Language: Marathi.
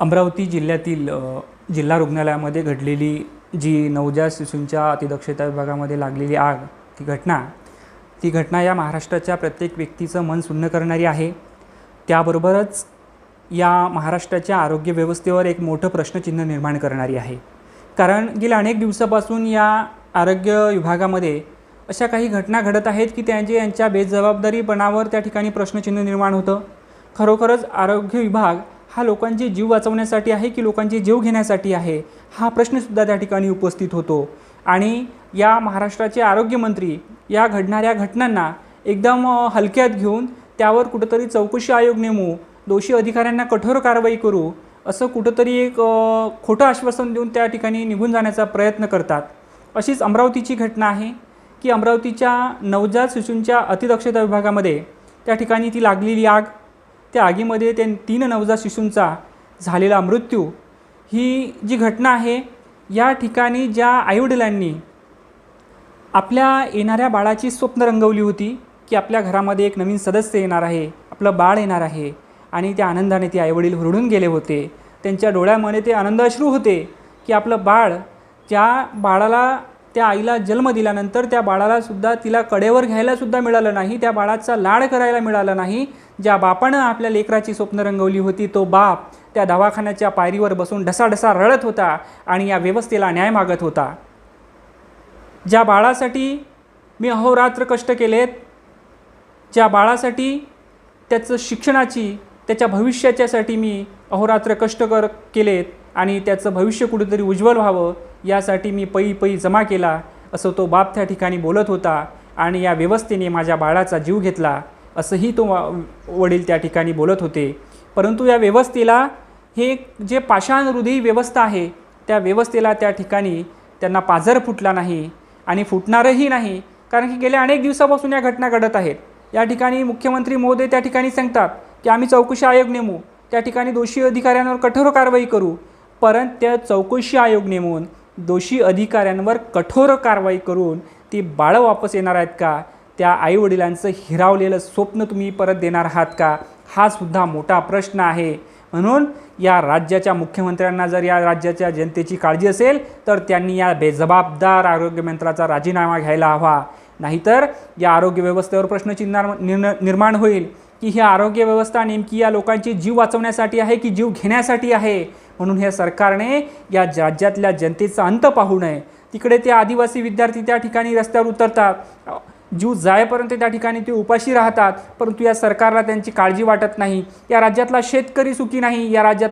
अमरावती जिल्ह्यातील जिल्हा रुग्णालयामध्ये घडलेली जी नवजात शिशूंच्या अतिदक्षता विभागामध्ये लागलेली आग, ती घटना या महाराष्ट्राच्या प्रत्येक व्यक्तीचं मन सुन्न करणारी आहे। त्याबरोबरच या महाराष्ट्राच्या आरोग्य व्यवस्थेवर एक मोठं प्रश्नचिन्ह निर्माण करणारी आहे। कारण गेल्या अनेक दिवसापासून या आरोग्य विभागामध्ये अशा काही घटना घडत आहेत की यांच्या बेजबाबदारीपणावर त्या ठिकाणी प्रश्नचिन्ह निर्माण होतं। खरोखरच आरोग्य विभाग हा लोकांचे जीव वाचवण्यासाठी आहे की लोकांचे जीव घेण्यासाठी आहे, हा प्रश्नसुद्धा त्या ठिकाणी उपस्थित होतो। आणि या महाराष्ट्राचे आरोग्यमंत्री या घडणाऱ्या घटनांना एकदम हलक्यात घेऊन त्यावर कुठेतरी चौकशी आयोग नेमू, दोषी अधिकाऱ्यांना कठोर कारवाई करू, असं कुठेतरी एक खोटं आश्वासन देऊन त्या ठिकाणी निघून जाण्याचा प्रयत्न करतात। अशीच अमरावतीची घटना आहे की अमरावतीच्या नवजात शिशूंच्या अतिदक्षता विभागामध्ये त्या ठिकाणी ती लागलेली आग, त्या आगीमध्ये त्या 3 नवजात शिशूंचा झालेला मृत्यू, ही जी घटना आहे या ठिकाणी ज्या आईवडिलांनी आपल्या येणाऱ्या बाळाची स्वप्न रंगवली होती की आपल्या घरामध्ये एक नवीन सदस्य येणार आहे, आपलं बाळ येणार आहे, आणि त्या आनंदाने ते आईवडील हुरळून गेले होते। त्यांच्या डोळ्यामध्ये ते आनंद अश्रू होते की आपलं बाळ, त्या बाळाला, त्या आईला जन्म दिल्यानंतर त्या बाळालासुद्धा तिला कडेवर घ्यायलासुद्धा मिळालं नाही, त्या बाळाचा लाड करायला मिळालं नाही। ज्या बापानं आपल्या लेकराची स्वप्न रंगवली होती तो बाप त्या दवाखान्याच्या पायरीवर बसून ढसाढसा रडत होता आणि या व्यवस्थेला न्याय मागत होता। ज्या बाळासाठी मी अहोरात्र कष्ट केलेत, ज्या बाळासाठी त्याचं शिक्षणाची, त्याच्या भविष्याच्यासाठी मी अहोरात्र कष्ट केलेत आणि त्याचं भविष्य कुठेतरी उज्ज्वल व्हावं यासाठी मी पै जमा केला, असं तो बाप त्या ठिकाणी बोलत होता। आणि या व्यवस्थेने माझ्या बाळाचा जीव घेतला, असंही तो वडील त्या ठिकाणी बोलत होते। परंतु या व्यवस्थेला, हे जे पाषाण हृदयी व्यवस्था आहे, त्या व्यवस्थेला त्या ठिकाणी त्यांना पाझर फुटला नाही आणि फुटणारही नाही। कारण की गेल्या अनेक दिवसापासून या घटना घडत आहेत। या ठिकाणी मुख्यमंत्री महोदय त्या ठिकाणी सांगतात की आम्ही चौकशी आयोग नेमू, त्या ठिकाणी दोषी अधिकाऱ्यांवर कठोर कारवाई करू, परंतु त्या चौकशी आयोग नेमून दोषी अधिकाऱ्यांवर कठोर कारवाई करून ती बाळं वापस येणार आहेत का? त्या आईवडिलांचं हिरावलेलं स्वप्न तुम्ही परत देणार आहात का? हा सुद्धा मोठा प्रश्न आहे। म्हणून या राज्याच्या मुख्यमंत्र्यांना जर या राज्याच्या जनतेची काळजी असेल तर त्यांनी या बेजबाबदार आरोग्यमंत्र्याचा राजीनामा घ्यायला हवा। नाहीतर या आरोग्य व्यवस्थेवर प्रश्नचिन्ह निर्माण होईल की ही आरोग्य व्यवस्था नेमकी या लोकांचे जीव वाचवण्यासाठी आहे की जीव घेण्यासाठी आहे। म्हणून हे सरकारने या राज्यातल्या जनतेचा अंत पाहू नये। तिकडे ते आदिवासी विद्यार्थी त्या ठिकाणी रस्त्यावर उतरतात, जीव जायपर्यंत त्या ठिकाणी ते उपाशी राहतात, परंतु या सरकारला त्यांची काळजी वाटत नाही। या राज्यातला शेतकरी सुखी नाही, या राज्यात